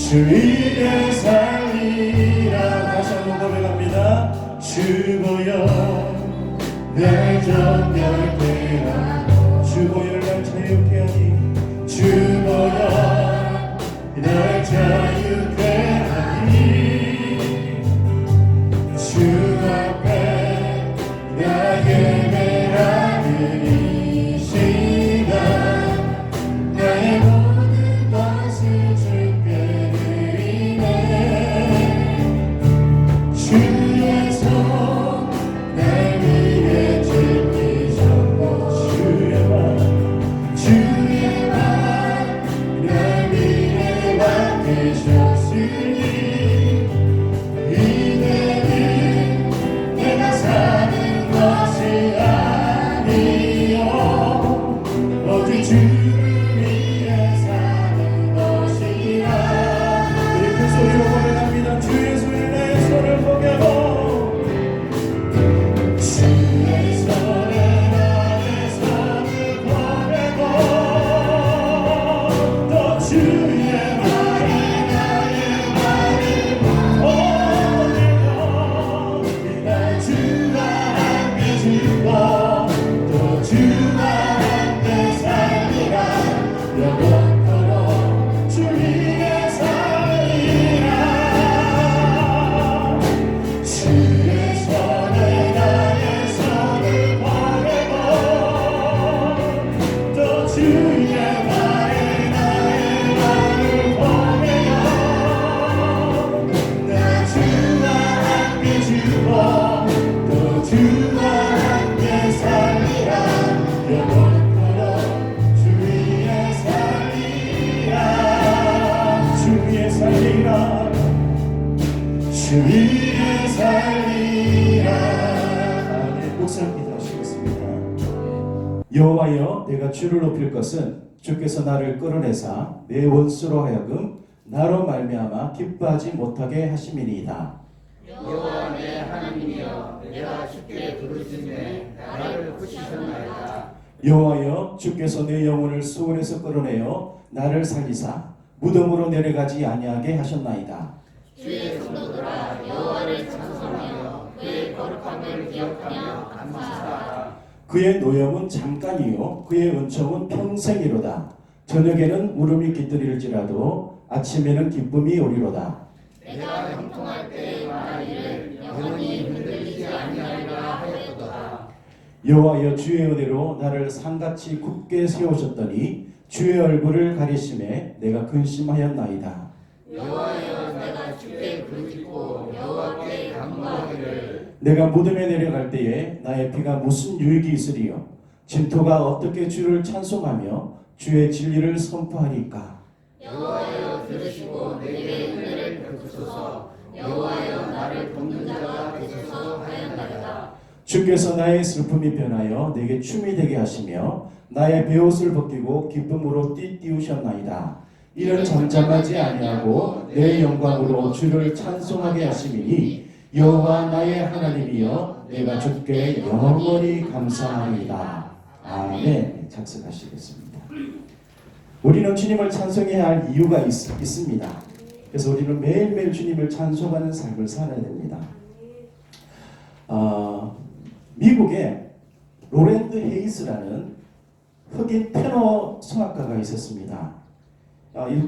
주위에 살리라. 다시 한번 고백합니다. 주보여 날 정결케 하니, 주보여 날 자유케 하니, 주보여 날 자유케 하니, 주 앞에 나 예배하는 이 시간, 나의 모든 것을 주께 드리네. 주의 손 날 위에 지키셨고, 주의 발 날 위에 맡기셨으니, 이제는 내가 사는 것이 아니요 오직 주를 위해 사는 것이라. 우리 큰 소리로 고백합니다. 주의 손에 나의 손을 포개고, 주의 손에 나의 손을 포개고, 또 주의 말에 나의 말을 포개고, 나 주와 함께 죽고 또 주와 함께 살리라. 영원토록 주 위에 살리라. 주의 손에 나의 손을 포개고, 또 주의 말에 나의 말을 포개고, 나 주와 함께 죽고 또 주와 함께 살리라. 영원토록 주 위에 살리라. 주 위에 살리라. 주 위에 살리라. 아멘. 목사님 기도하시겠습니다. 여호와여, 내가 주를 높일 것은 주께서 나를 끌어내사 내 원수로 하여금 나로 말미암아 기뻐하지 못하게 하심이니이다. 여호와 내 하나님이여, 내가 주께 부르짖네 나를 붙이셨나이다. 여호와여, 주께서 내 영혼을 수원에서 끌어내어 나를 살리사 무덤으로 내려가지 아니하게 하셨나이다. 주의 성도들아, 여호와를 찬송하며 그의 거룩함을 기억하며 감사하라. 그의 노염은 잠깐이요 그의 은총은 평생이로다. 저녁에는 울음이 깃들일지라도 아침에는 기쁨이 오리로다. 내가 형통할 때의 말하기를 영원히 흔들리지 아니하리라 하였도다. 여호와여, 주의 은혜로 나를 산같이 굳게 세우셨더니 주의 얼굴을 가리심에 내가 근심하였나이다. 여호와여, 내가 주께 부르짖고 여호와께 간구하기를 내가 무덤에 내려갈 때에 나의 피가 무슨 유익이 있으리요? 진토가 어떻게 주를 찬송하며 주의 진리를 선포하리까? 여호와여, 들으시고 내게 은혜를 베푸소서. 여호와여, 나를 돕는 자가 되소서 하였나이다. 주께서 나의 슬픔이 변하여 내게 춤이 되게 하시며 나의 베옷을 벗기고 기쁨으로 띠띠우셨나이다. 이는 잠잠하지 아니하고 내 영광으로 주를 찬송하게 하심이니, 여호와 나의 하나님이여, 내가 주께 영원히 감사합니다. 아멘. 작성하시겠습니다. 우리는 주님을 찬송해야 할 이유가 있습니다. 그래서 우리는 매일매일 주님을 찬송하는 삶을 살아야 됩니다. 미국에 로렌드 헤이스라는 흑인 테너 성악가가 있었습니다.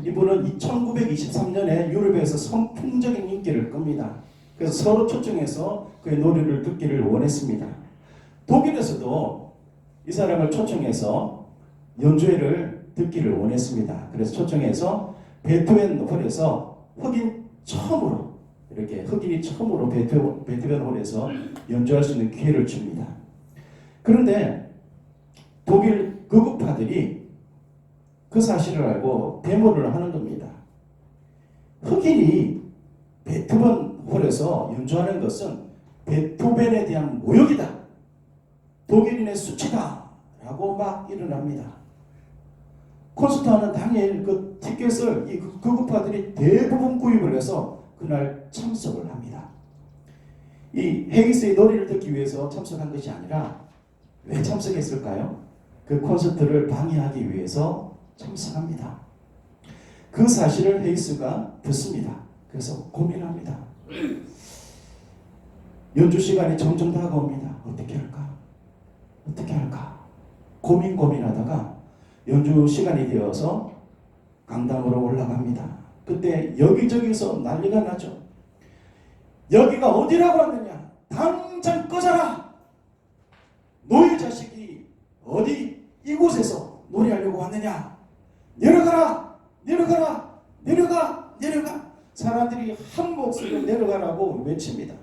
이분은 1923년에 유럽에서 선풍적인 인기를 끕니다. 그래서 서로 초청해서 그의 노래를 듣기를 원했습니다. 독일에서도 이 사람을 초청해서 연주회를 듣기를 원했습니다. 그래서 초청해서 베토벤 홀에서 흑인이 처음으로 베토벤 홀에서 연주할 수 있는 기회를 줍니다. 그런데 독일 극우파들이 그 사실을 알고 데모를 하는 겁니다. 흑인이 베토벤 홀에서 연주하는 것은 베토벤에 대한 모욕이다. 독일인의 수치다. 라고 막 일어납니다. 콘서트하는 당일 그 티켓을 이 극우파들이 대부분 구입을 해서 그날 참석을 합니다. 이 헤이스의 노래를 듣기 위해서 참석한 것이 아니라 왜 참석했을까요? 그 콘서트를 방해하기 위해서 참석합니다. 그 사실을 헤이스가 듣습니다. 그래서 고민합니다. 연주 시간이 점점 다가옵니다. 어떻게 할까? 어떻게 할까? 고민하다가 연주 시간이 되어서 강당으로 올라갑니다. 그때 여기저기서 난리가 나죠. 여기가 어디라고 하느냐? 당장 꺼져라! 너희 자식이 어디 이곳에서 노래하려고 왔느냐? 내려가라! 내려가라! 내려가! 내려가! 사람들이 한 목소리로 내려가라고 외칩니다.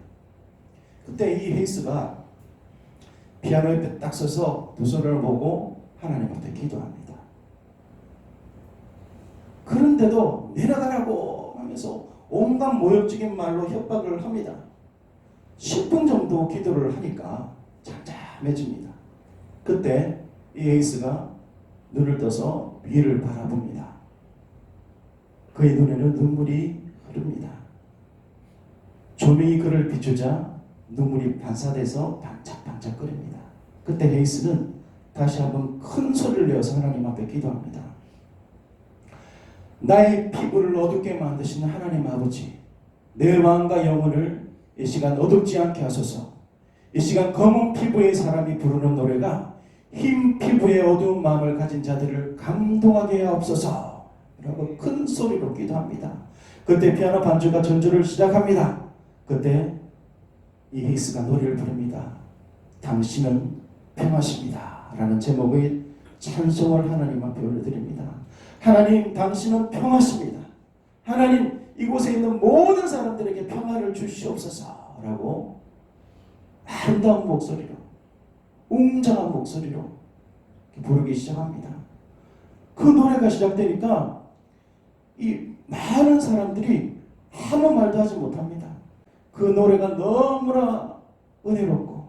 그때 이 헤이스가 피아노 옆에 딱 서서 두 손을 보고 하나님 앞에 기도합니다. 그런데도 내려가라고 하면서 온갖 모욕적인 말로 협박을 합니다. 10분 정도 기도를 하니까 잠잠해집니다. 그때 이 헤이스가 눈을 떠서 위를 바라봅니다. 그의 눈에는 눈물이 흐릅니다. 조명이 그를 비추자 눈물이 반사돼서 반짝반짝거립니다. 그때 헤이스는 다시 한번 큰 소리를 내어서 하나님 앞에 기도합니다. 나의 피부를 어둡게 만드시는 하나님 아버지, 내 마음과 영혼을 이 시간 어둡지 않게 하소서. 이 시간 검은 피부의 사람이 부르는 노래가 흰 피부의 어두운 마음을 가진 자들을 감동하게 하옵소서 라고 큰 소리로 기도합니다. 그때 피아노 반주가 전주를 시작합니다. 그때 이 헤이스가 노래를 부릅니다. 당신은 평화십니다 라는 제목의 찬송을 하나님 앞에 올려드립니다. 하나님, 당신은 평화십니다. 하나님, 이곳에 있는 모든 사람들에게 평화를 주시옵소서 라고 아름다운 목소리로, 웅장한 목소리로 부르기 시작합니다. 그 노래가 시작되니까 이 많은 사람들이 아무 말도 하지 못합니다. 그 노래가 너무나 은혜롭고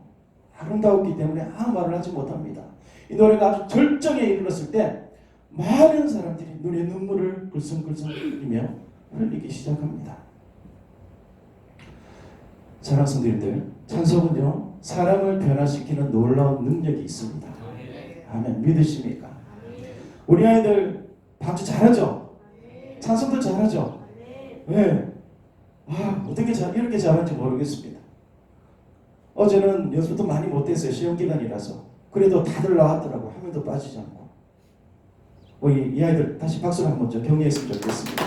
아름다웠기 때문에 아무 말을 하지 못합니다. 이 노래가 아주 절정에 이르렀을 때 많은 사람들이 눈에 눈물을 글썽글썽 흘리며 흘리기 시작합니다. 사랑하는 성도님들, 찬송은요 사람을 변화시키는 놀라운 능력이 있습니다. 아멘. 믿으십니까? 우리 아이들 반주 잘하죠? 찬송도 잘하죠? 네. 어떻게 이렇게 잘하는지 모르겠습니다. 어제는 연습도 많이 못했어요. 시험 기간이라서. 그래도 다들 나왔더라고. 한 명도 빠지지 않고. 이 아이들 다시 박수를 한번 좀 격려했으면 좋겠습니다.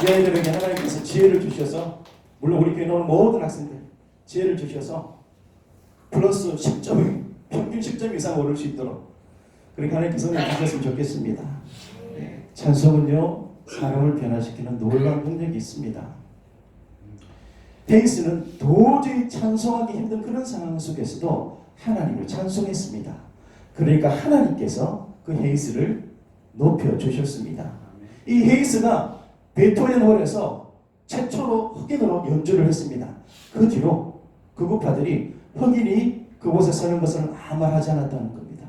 이 아이들에게 하나님께서 지혜를 주셔서, 물론 우리 교회 나오는 모든 학생들 지혜를 주셔서 플러스 10점, 평균 10점 이상 오를 수 있도록 그렇게 하나님께서 주셨으면 좋겠습니다. 찬송은요 사람을 변화시키는 놀라운 능력이 있습니다. 헤이스는 도저히 찬송하기 힘든 그런 상황 속에서도 하나님을 찬송했습니다. 그러니까 하나님께서 그 헤이스를 높여주셨습니다. 이 헤이스가 베토벤 홀에서 최초로 흑인으로 연주를 했습니다. 그 뒤로 극우파들이 흑인이 그곳에 서는 것을 아무 말하지 않았다는 겁니다.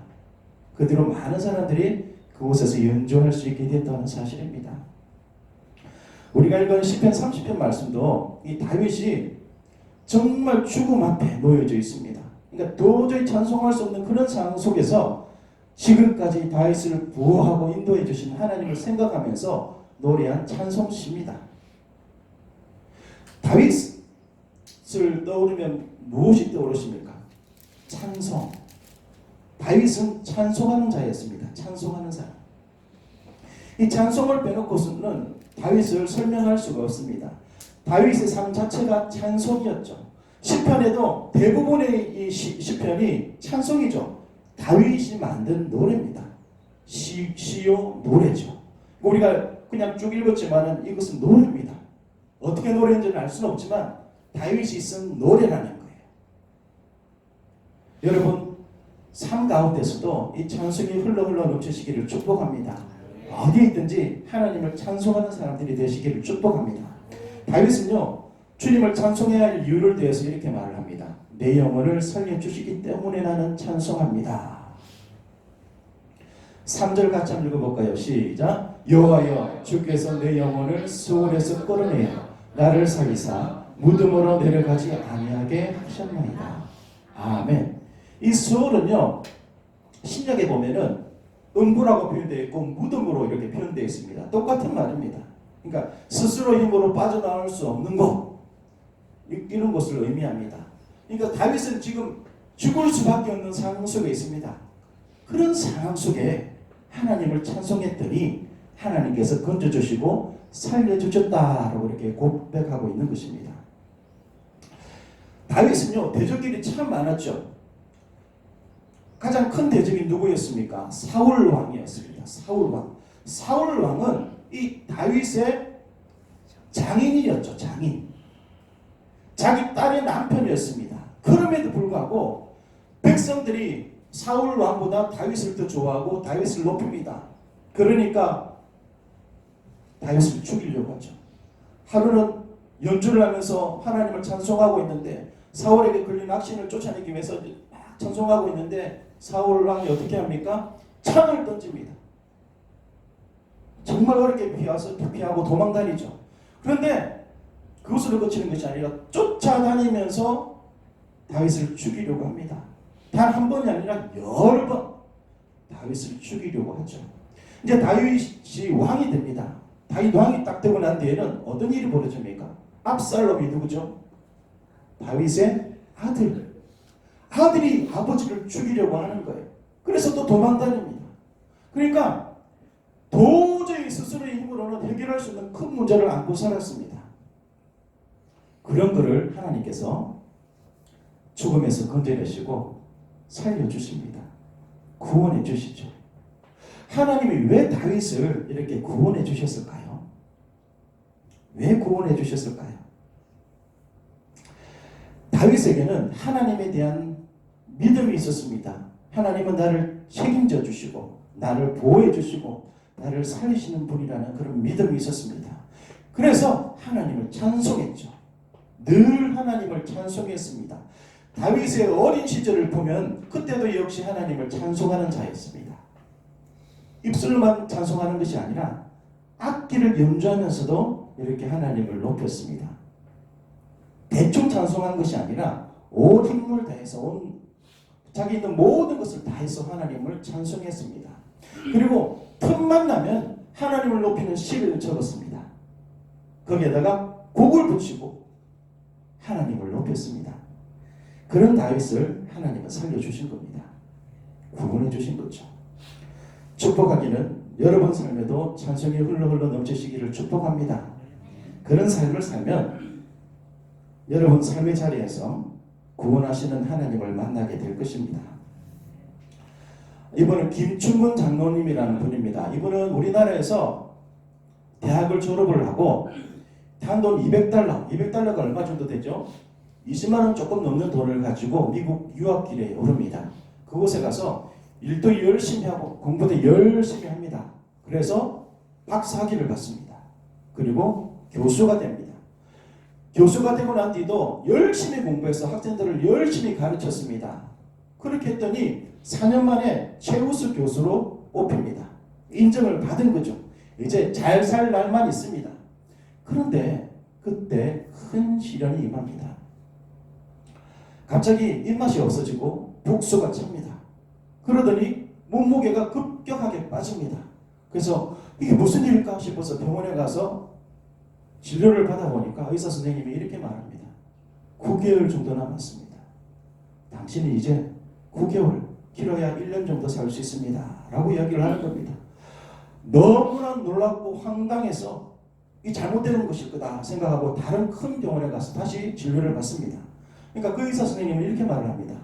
그 뒤로 많은 사람들이 그곳에서 연주할 수 있게 됐다는 사실입니다. 우리가 읽은 시편 30편 말씀도 이 다윗이 정말 죽음 앞에 놓여져 있습니다. 그러니까 도저히 찬송할 수 없는 그런 상황 속에서 지금까지 다윗을 보호하고 인도해 주신 하나님을 생각하면서 노래한 찬송시입니다. 다윗을 떠오르면 무엇이 떠오르십니까? 찬송. 다윗은 찬송하는 자였습니다. 찬송하는 사람. 이 찬송을 빼놓고서는 다윗을 설명할 수가 없습니다. 다윗의 삶 자체가 찬송이었죠. 시편에도 대부분의 이 시편이 찬송이죠. 다윗이 만든 노래입니다. 시요 노래죠. 우리가 그냥 쭉 읽었지만은 이것은 노래입니다. 어떻게 노래인지는 알 수는 없지만 다윗이 쓴 노래라는 거예요. 여러분 삶 가운데서도 이 찬송이 흘러 넘치시기를 축복합니다. 어디에 있든지 하나님을 찬송하는 사람들이 되시기를 축복합니다. 다윗은요 주님을 찬송해야 할 이유를 대해서 이렇게 말을 합니다. 내 영혼을 살려주시기 때문에 나는 찬송합니다. 3절 같이 한번 읽어볼까요? 시작. 여호와여 주께서 내 영혼을 수월에서 끌어내어 나를 살리사 무덤으로 내려가지 아니하게 하셨나이다. 아멘. 이 수월은요 신약에 보면은 음부라고 표현되어 있고 무덤으로 이렇게 표현되어 있습니다. 똑같은 말입니다. 그러니까 스스로 힘으로 빠져나올 수 없는 곳, 이런 것을 의미합니다. 그러니까 다윗은 지금 죽을 수밖에 없는 상황 속에 있습니다. 그런 상황 속에 하나님을 찬송했더니 하나님께서 건져주시고 살려주셨다라고 이렇게 고백하고 있는 것입니다. 다윗은요, 대적들이 참 많았죠. 가장 큰 대적이 누구였습니까? 사울 왕이었습니다. 사울 왕. 사울 왕은 이 다윗의 장인이었죠. 장인. 자기 딸의 남편이었습니다. 그럼에도 불구하고 백성들이 사울 왕보다 다윗을 더 좋아하고 다윗을 높입니다. 그러니까 다윗을 죽이려고 하죠. 하루는 연주를 하면서 하나님을 찬송하고 있는데 사울에게 걸린 악신을 쫓아내기 위해서 막 찬송하고 있는데 사울 왕이 어떻게 합니까? 창을 던집니다. 정말 어렵게 피하고 도망다니죠. 그런데 그것으로 그치는 것이 아니라 쫓아다니면서 다윗을 죽이려고 합니다. 단 한 번이 아니라 여러 번 다윗을 죽이려고 하죠. 이제 다윗이 왕이 됩니다. 다윗 왕이 딱 되고 난 뒤에는 어떤 일이 벌어집니까? 압살롬이 누구죠? 다윗의 아들. 아들이 아버지를 죽이려고 하는 거예요. 그래서 또 도망다닙니다. 그러니까 도저히 스스로의 힘으로는 해결할 수 없는 큰 문제를 안고 살았습니다. 그런 그를 하나님께서 죽음에서 건져내시고 살려주십니다. 구원해 주시죠. 하나님이 왜 다윗을 이렇게 구원해 주셨을까요? 왜 구원해 주셨을까요? 다윗에게는 하나님에 대한 믿음이 있었습니다. 하나님은 나를 책임져 주시고 나를 보호해 주시고 나를 살리시는 분이라는 그런 믿음이 있었습니다. 그래서 하나님을 찬송했죠. 늘 하나님을 찬송했습니다. 다윗의 어린 시절을 보면 그때도 역시 하나님을 찬송하는 자였습니다. 입술로만 찬송하는 것이 아니라 악기를 연주하면서도 이렇게 하나님을 높였습니다. 대충 찬송한 것이 아니라 온 힘을 다해서 자기 있는 모든 것을 다해서 하나님을 찬송했습니다. 그리고 틈만 나면 하나님을 높이는 시를 적었습니다. 거기에다가 곡을 붙이고 하나님을 높였습니다. 그런 다윗을 하나님은 살려주신 겁니다. 구원해 주신 거죠. 축복하기는 여러분 삶에도 찬송이 흘러흘러 넘치시기를 축복합니다. 그런 삶을 살면 여러분 삶의 자리에서 구원하시는 하나님을 만나게 될 것입니다. 이분은 김춘문 장로님이라는 분입니다. 이분은 우리나라에서 대학을 졸업을 하고 단돈 200달러가 얼마 정도 되죠? 20만 원 조금 넘는 돈을 가지고 미국 유학길에 오릅니다. 그곳에 가서 일도 열심히 하고 공부도 열심히 합니다. 그래서 박사학위를 받습니다. 그리고 교수가 됩니다. 교수가 되고 난 뒤도 열심히 공부해서 학생들을 열심히 가르쳤습니다. 그렇게 했더니 4년 만에 최우수 교수로 뽑힙니다. 인정을 받은 거죠. 이제 잘 살 날만 있습니다. 그런데 그때 큰 시련이 임합니다. 갑자기 입맛이 없어지고 복수가 찹니다. 그러더니 몸무게가 급격하게 빠집니다. 그래서 이게 무슨 일일까 싶어서 병원에 가서 진료를 받아보니까 의사 선생님이 이렇게 말합니다. 9개월 정도 남았습니다. 당신이 이제 9개월, 길어야 1년 정도 살 수 있습니다. 라고 이야기를 하는 겁니다. 너무나 놀랍고 황당해서 이 잘못되는 것일 거다 생각하고 다른 큰 병원에 가서 다시 진료를 받습니다. 그러니까 그 의사 선생님은 이렇게 말을 합니다.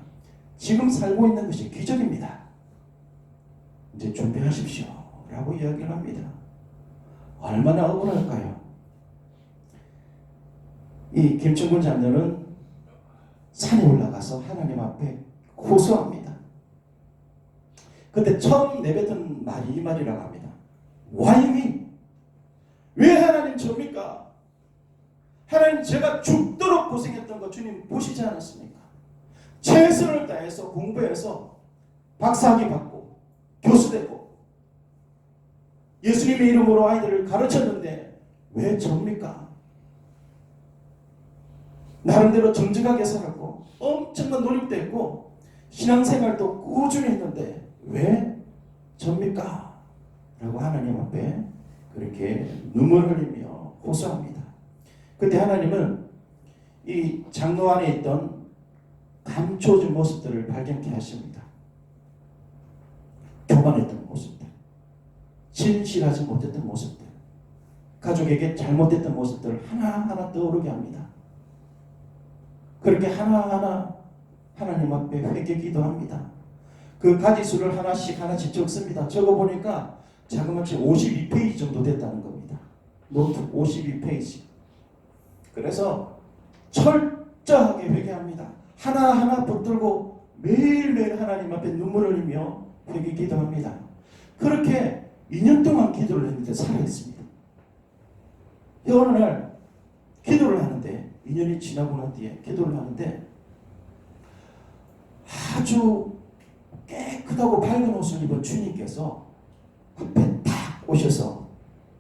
지금 살고 있는 것이 기적입니다. 이제 준비하십시오. 라고 이야기를 합니다. 얼마나 억울할까요? 이 김춘근 장로는 산에 올라가서 하나님 앞에 호소합니다. 그때 처음 내뱉은 말이 이 말이라고 합니다. Why me? 왜 하나님 접니까? 하나님 제가 죽도록 고생했던 거 주님 보시지 않았습니까? 최선을 다해서 공부해서 박사학위 받고 교수 되고 예수님의 이름으로 아이들을 가르쳤는데 왜 접니까? 나름대로 정직하게 살았고 엄청난 노력도 했고 신앙생활도 꾸준히 했는데 왜 접니까? 라고 하나님 앞에 그렇게 눈물 흘리며 호소합니다. 그때 하나님은 이 장로 안에 있던 감춰진 모습들을 발견케 하십니다. 교만했던 모습들, 진실하지 못했던 모습들, 가족에게 잘못됐던 모습들을 하나하나 떠오르게 합니다. 그렇게 하나하나 하나님 앞에 회개 기도합니다. 그 가지수를 하나씩 적습니다. 적어보니까 자그마치 52페이지 정도 됐다는 겁니다. 노트 52페이지. 그래서 철저하게 회개합니다. 하나하나 붙들고 매일매일 하나님 앞에 눈물을 흘리며 회개 기도합니다. 그렇게 2년 동안 기도를 했는데 살아있습니다. 어느 날 기도를 하는데 2년이 지나고 난 뒤에 기도를 하는데 아주 깨끗하고 밝은 옷을 입은 주님께서 앞에 탁 오셔서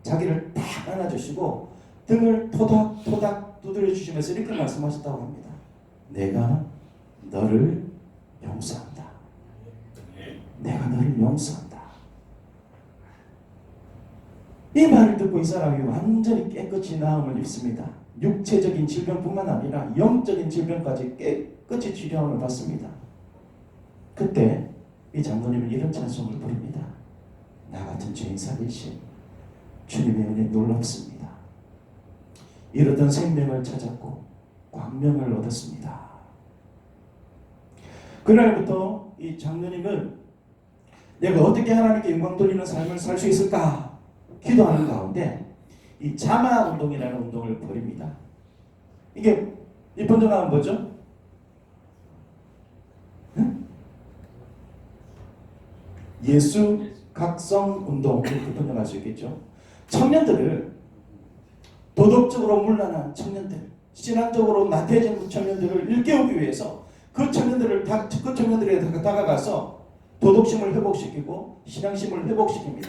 자기를 탁 안아주시고 등을 토닥토닥 두드려 주시면서 이렇게 말씀하셨다고 합니다. 내가 너를 용서한다. 내가 너를 용서한다. 이 말을 듣고 이 사람이 완전히 깨끗이 나음을 입습니다. 육체적인 질병뿐만 아니라 영적인 질병까지 깨끗이 치료함을 받습니다. 그때 이 장로님은 이런 찬송을 부릅니다. 나 같은 죄인 살리신 주님의 은혜 놀랍습니다. 잃었던 생명을 찾았고 광명을 얻었습니다. 그날부터 이 장로님은 내가 어떻게 하나님께 영광 돌리는 삶을 살 수 있을까 기도하는 가운데 이 자마 운동이라는 운동을 벌입니다. 이게 이 번역하면 뭐죠? 예수 각성 운동 이렇게 번역할 수 있겠죠. 청년들을 도덕적으로 문란한 청년들, 신앙적으로 나태해진 청년들을 일깨우기 위해서 그 청년들에게 다가가서 도덕심을 회복시키고 신앙심을 회복시킵니다.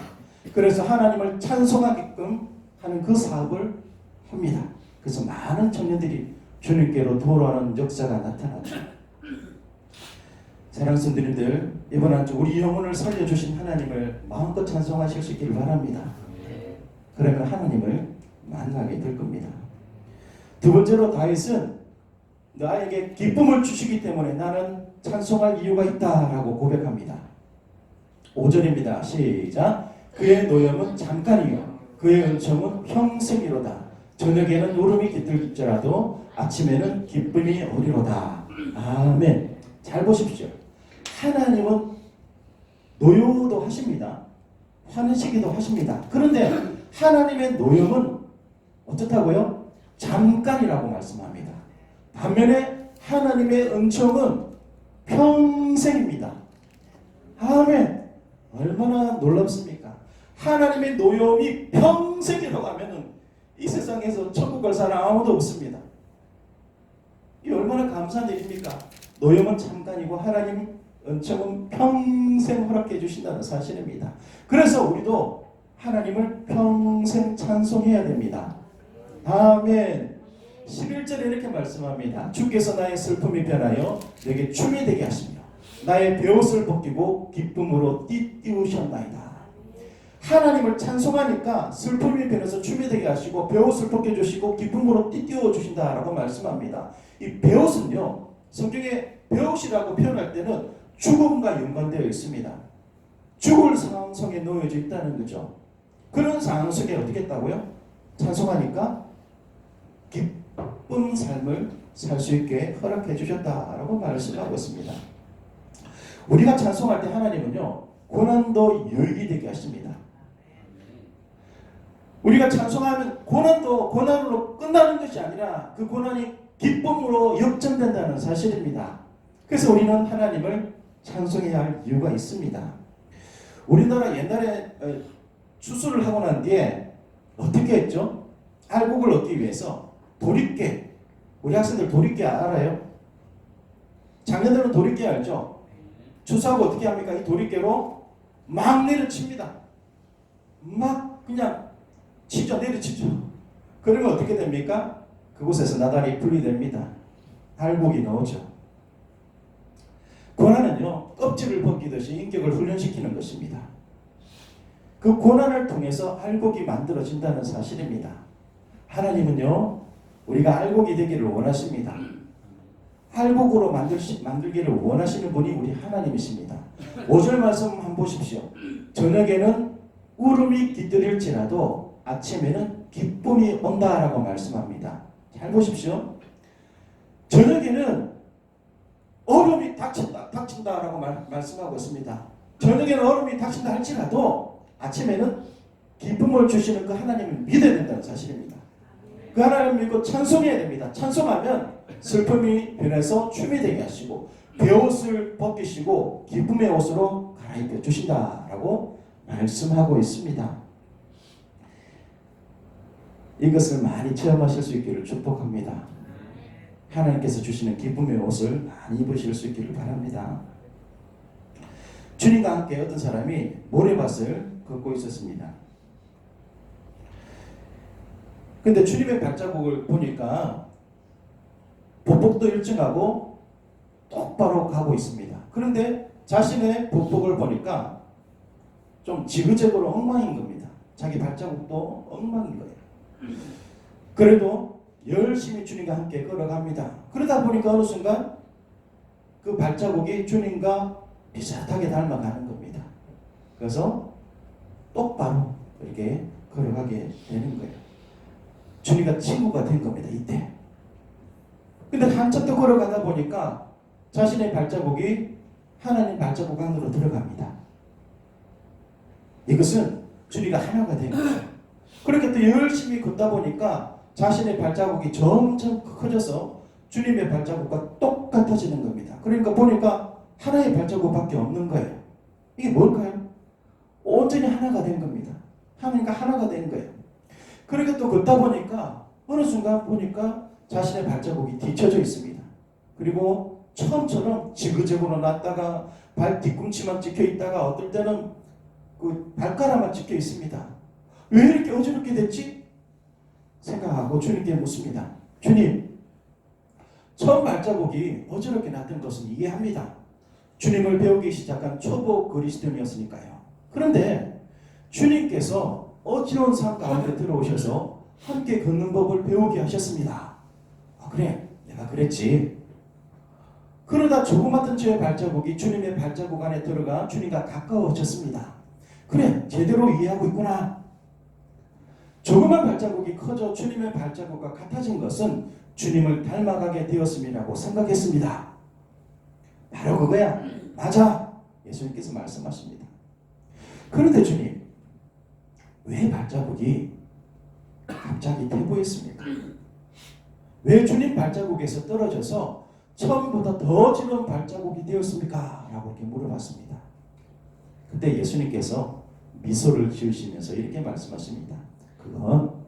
그래서 하나님을 찬송하게끔 하는 그 사업을 합니다. 그래서 많은 청년들이 주님께로 돌아오는 역사가 나타나죠. 사랑하는 성도님들, 이번 한 주 우리 영혼을 살려주신 하나님을 마음껏 찬송하실 수 있기를 바랍니다. 그러면 하나님을 만나게 될 겁니다. 두 번째로 다윗은 나에게 기쁨을 주시기 때문에 나는 찬송할 이유가 있다라고 고백합니다. 5절입니다. 시작. 그의 노염은 잠깐이요 그의 은총은 평생이로다. 저녁에는 울음이 깃들길지라도 아침에는 기쁨이 오리로다. 아멘. 잘 보십시오. 하나님은 노여도 하십니다. 화내시기도 하십니다. 그런데 하나님의 노염은 어떻다고요? 잠깐이라고 말씀합니다. 반면에 하나님의 은총은 평생입니다. 아멘. 얼마나 놀랍습니까? 하나님의 노여움이 평생이라고 하면은 이 세상에서 천국 갈 사람 아무도 없습니다. 이 얼마나 감사한 일입니까? 노여움은 잠깐이고 하나님 은총은 평생 허락해 주신다는 사실입니다. 그래서 우리도 하나님을 평생 찬송해야 됩니다. 아멘. 11절에 이렇게 말씀합니다. 주께서 나의 슬픔이 변하여 내게 춤이 되게 하시며 나의 베옷을 벗기고 기쁨으로 띠띠우셨나이다. 하나님을 찬송하니까 슬픔이 변해서 춤이 되게 하시고 베옷을 벗겨주시고 기쁨으로 띠띠워 주신다라고 말씀합니다. 이 베옷은요, 성경에 베옷이라고 표현할 때는 죽음과 연관되어 있습니다. 죽을 상황 속에 놓여져 있다는 거죠. 그런 상황 속에 어떻게 했다고요? 찬송하니까 기쁜 삶을 살 수 있게 허락해 주셨다라고 말씀하고 있습니다. 우리가 찬송할 때 하나님은요, 고난도 유익이 되게 하십니다. 우리가 찬송하면 고난도 고난으로 끝나는 것이 아니라 그 고난이 기쁨으로 역전된다는 사실입니다. 그래서 우리는 하나님을 찬송해야 할 이유가 있습니다. 우리나라 옛날에 추수를 하고 난 뒤에 어떻게 했죠? 알곡을 얻기 위해서 도립깨, 우리 학생들 도립깨 알아요? 작년에는 도립깨 알죠? 추수하고 어떻게 합니까? 이 도립깨로 막 내려칩니다. 막 그냥 내려치죠. 그러면 어떻게 됩니까? 그곳에서 나달이 분리됩니다. 알곡이 나오죠. 고난은요, 껍질을 벗기듯이 인격을 훈련시키는 것입니다. 그 고난을 통해서 알곡이 만들어진다는 사실입니다. 하나님은요, 우리가 알곡이 되기를 원하십니다. 알곡으로 만들기를 원하시는 분이 우리 하나님이십니다. 5절 말씀 한번 보십시오. 저녁에는 울음이 깃들일지라도 아침에는 기쁨이 온다라고 말씀합니다. 잘 보십시오. 저녁에는 얼음이 닥친다라고 말씀하고 있습니다. 저녁에는 얼음이 닥친다 할지라도 아침에는 기쁨을 주시는 그 하나님을 믿어야 된다는 사실입니다. 그 하나님을 믿고 찬송해야 됩니다. 찬송하면 슬픔이 변해서 춤이 되게 하시고 베옷을 벗기시고 기쁨의 옷으로 갈아입혀 주신다라고 말씀하고 있습니다. 이것을 많이 체험하실 수 있기를 축복합니다. 하나님께서 주시는 기쁨의 옷을 많이 입으실 수 있기를 바랍니다. 주님과 함께 어떤 사람이 모래밭을 걷고 있었습니다. 근데 주님의 발자국을 보니까 보폭도 일정하고 똑바로 가고 있습니다. 그런데 자신의 보폭을 보니까 좀 지그재그로 엉망인 겁니다. 자기 발자국도 엉망인 거예요. 그래도 열심히 주님과 함께 걸어갑니다. 그러다 보니까 어느 순간 그 발자국이 주님과 비슷하게 닮아가는 겁니다. 그래서 똑바로 이렇게 걸어가게 되는 거예요. 주님과 친구가 된 겁니다. 이때. 근데 한참 더 걸어가다 보니까 자신의 발자국이 하나님 발자국 안으로 들어갑니다. 이것은 주님과 하나가 된 거예요. 그렇게 또 열심히 걷다 보니까 자신의 발자국이 점점 커져서 주님의 발자국과 똑같아지는 겁니다. 그러니까 보니까 하나의 발자국밖에 없는 거예요. 이게 뭘까요? 온전히 하나가 된 겁니다. 하나님과 하나가 된 거예요. 그렇게 또 걷다 보니까 어느 순간 보니까 자신의 발자국이 뒤쳐져 있습니다. 그리고 처음처럼 지그재그로 났다가 발 뒤꿈치만 찍혀 있다가 어떨 때는 그 발가락만 찍혀 있습니다. 왜 이렇게 어지럽게 됐지? 생각하고 주님께 묻습니다. 주님, 처음 발자국이 어지럽게 났던 것은 이해합니다. 주님을 배우기 시작한 초보 그리스도인이었으니까요. 그런데 주님께서 어지러운 삶 가운데 들어오셔서 함께 걷는 법을 배우게 하셨습니다. 아, 그래, 내가 그랬지. 그러다 조그맣던 저의 발자국이 주님의 발자국 안에 들어가 주님과 가까워졌습니다. 그래, 제대로 이해하고 있구나. 조그만 발자국이 커져 주님의 발자국과 같아진 것은 주님을 닮아가게 되었음이라고 생각했습니다. 바로 그거야. 맞아. 예수님께서 말씀하십니다. 그런데 주님, 왜 발자국이 갑자기 퇴보했습니까? 왜 주님 발자국에서 떨어져서 처음보다 더 지른 발자국이 되었습니까? 라고 이렇게 물어봤습니다. 그때 예수님께서 미소를 지으시면서 이렇게 말씀하십니다. 그건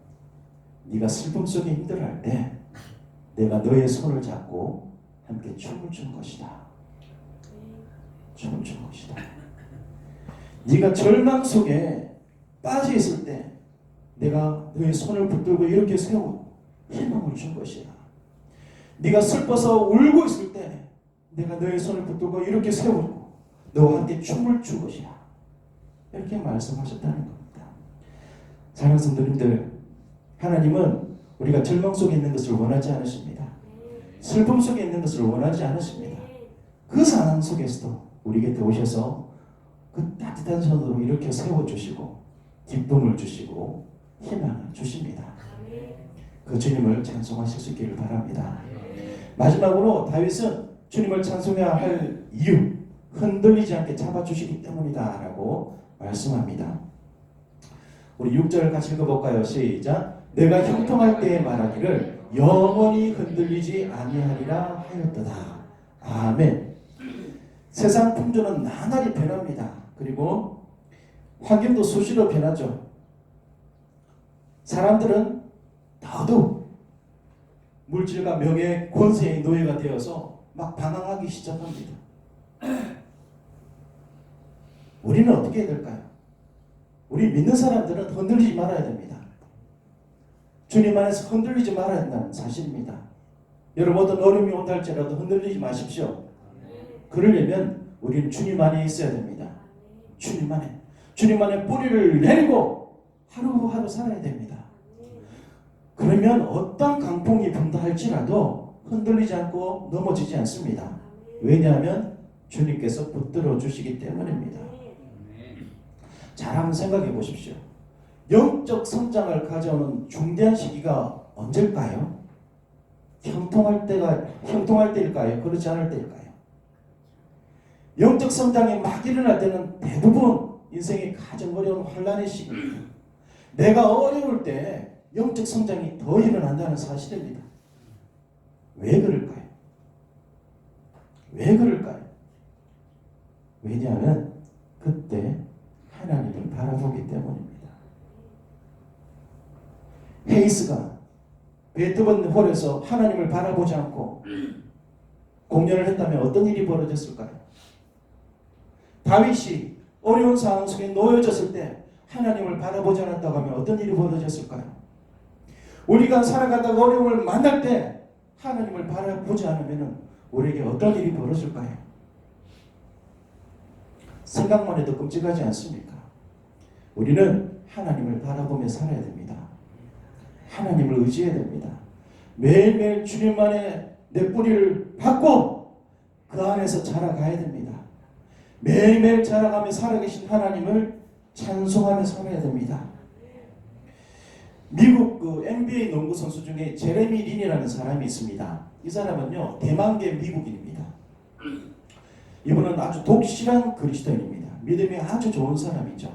네가 슬픔 속에 힘들어할 때 내가 너의 손을 잡고 함께 춤을 춘 것이다. 춤을 춘 것이다. 네가 절망 속에 빠져 있을 때 내가 너의 손을 붙들고 이렇게 세우고 희망을 준 것이야. 네가 슬퍼서 울고 있을 때 내가 너의 손을 붙들고 이렇게 세우고 너와 함께 춤을 춘 것이야. 이렇게 말씀하셨다는 겁니다. 사랑하는 성도님들, 하나님은 우리가 절망 속에 있는 것을 원하지 않으십니다. 슬픔 속에 있는 것을 원하지 않으십니다. 그 상황 속에서도 우리 곁에 오셔서 그 따뜻한 손으로 이렇게 세워주시고 기쁨을 주시고 희망을 주십니다. 그 주님을 찬송하실 수 있기를 바랍니다. 마지막으로 다윗은 주님을 찬송해야 할 이유, 흔들리지 않게 잡아주시기 때문이다 라고 말씀합니다. 우리 6절 같이 읽어볼까요? 시작. 내가 형통할 때에 말하기를 영원히 흔들리지 아니하리라 하였도다. 아멘. 세상 풍조는 나날이 변합니다. 그리고 환경도 수시로 변하죠. 사람들은 더더욱 물질과 명예, 권세의 노예가 되어서 막 방황하기 시작합니다. 우리는 어떻게 해야 될까요? 우리 믿는 사람들은 흔들리지 말아야 됩니다. 주님 안에서 흔들리지 말아야 한다는 사실입니다. 여러분 어떤 어려움이 온다 할지라도 흔들리지 마십시오. 그러려면 우리는 주님 안에 있어야 됩니다. 주님 안에. 주님 안에 뿌리를 내리고 하루하루 살아야 됩니다. 그러면 어떤 강풍이 분다 할지라도 흔들리지 않고 넘어지지 않습니다. 왜냐하면 주님께서 붙들어 주시기 때문입니다. 잘 한번 생각해 보십시오. 영적 성장을 가져오는 중대한 시기가 언제일까요? 형통할 때일까요? 그렇지 않을 때일까요? 영적 성장이 막 일어날 때는 대부분 인생이 가장 어려운 환란의 시기입니다. 내가 어려울 때 영적 성장이 더 일어난다는 사실입니다. 왜 그럴까요? 왜 그럴까요? 왜냐하면 그때 하나님을 바라보기 때문입니다. 헤이스가 베토벤 홀에서 하나님을 바라보지 않고 공연을 했다면 어떤 일이 벌어졌을까요? 다윗이 어려운 상황 속에 놓여졌을 때 하나님을 바라보지 않았다고 하면 어떤 일이 벌어졌을까요? 우리가 살아가다가 어려움을 만날 때 하나님을 바라보지 않으면 우리에게 어떤 일이 벌어질까요? 생각만 해도 끔찍하지 않습니까? 우리는 하나님을 바라보며 살아야 됩니다. 하나님을 의지해야 됩니다. 매일매일 주님 안에 내 뿌리를 박고 그 안에서 자라가야 됩니다. 매일매일 자라가며 살아계신 하나님을 찬송하며 살아야 됩니다. 미국 NBA 농구 선수 중에 제레미 린이라는 사람이 있습니다. 이 사람은요 대만계 미국인입니다. 이분은 아주 독실한 그리스도인입니다. 믿음이 아주 좋은 사람이죠.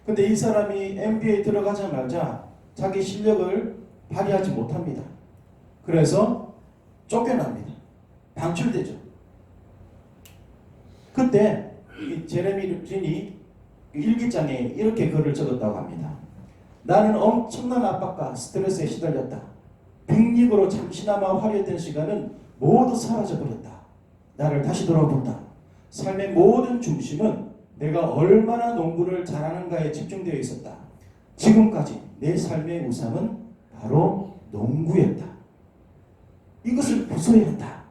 근데 이 사람이 NBA에 들어가자마자 자기 실력을 발휘하지 못합니다. 그래서 쫓겨납니다. 방출되죠. 그때 이 제레미 린이 일기장에 이렇게 글을 적었다고 합니다. 나는 엄청난 압박과 스트레스에 시달렸다. 빅리그로 잠시나마 화려했던 시간은 모두 사라져버렸다. 나를 다시 돌아본다. 삶의 모든 중심은 내가 얼마나 농구를 잘하는가에 집중되어 있었다. 지금까지 내 삶의 우상은 바로 농구였다. 이것을 부숴야 한다.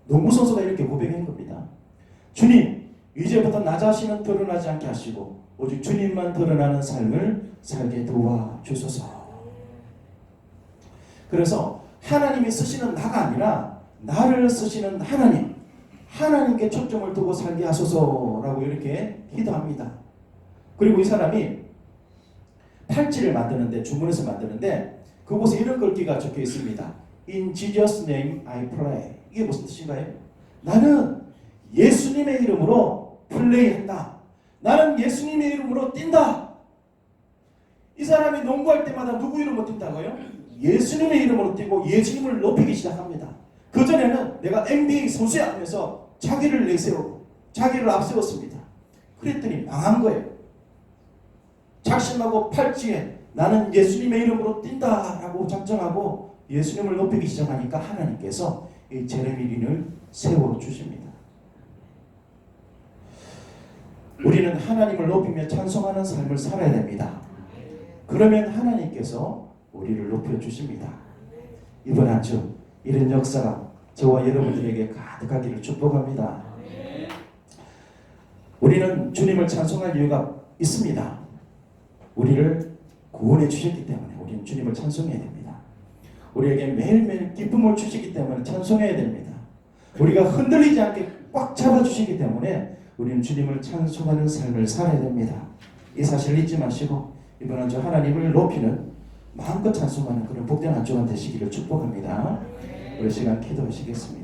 농구 선수가 이렇게 고백한 겁니다. 주님, 이제부터 나 자신은 드러나지 않게 하시고 오직 주님만 드러나는 삶을 살게 도와주소서. 그래서 하나님이 쓰시는 나가 아니라 나를 쓰시는 하나님, 하나님께 초점을 두고 살게 하소서라고 이렇게 기도합니다. 그리고 이 사람이 팔찌를 만드는데, 주문해서 만드는데 그곳에 이런 글귀가 적혀 있습니다. In Jesus' name I pray. 이게 무슨 뜻인가요? 나는 예수님의 이름으로 플레이한다. 나는 예수님의 이름으로 뛴다. 이 사람이 농구할 때마다 누구 이름으로 뛴다고요? 예수님의 이름으로 뛰고 예수님을 높이기 시작합니다. 그전에는 내가 NBA 선수야 하면서 자기를 내세우고 자기를 앞세웠습니다. 그랬더니 망한 거예요. 작심하고 팔찌에 나는 예수님의 이름으로 뛴다라고 작정하고 예수님을 높이기 시작하니까 하나님께서 이 제레미 린을 세워주십니다. 우리는 하나님을 높이며 찬송하는 삶을 살아야 됩니다. 그러면 하나님께서 우리를 높여주십니다. 이번 한 주 이런 역사가 저와 여러분들에게 가득하기를 축복합니다. 우리는 주님을 찬송할 이유가 있습니다. 우리를 구원해 주셨기 때문에 우리는 주님을 찬송해야 됩니다. 우리에게 매일매일 기쁨을 주시기 때문에 찬송해야 됩니다. 우리가 흔들리지 않게 꽉 잡아주시기 때문에 우리는 주님을 찬송하는 삶을 살아야 됩니다. 이 사실을 잊지 마시고 이번 한 주 하나님을 높이는 마음껏 찬송하는 그런 복된 한 주간 되시기를 축복합니다. 우리 시간 기도하시겠습니다.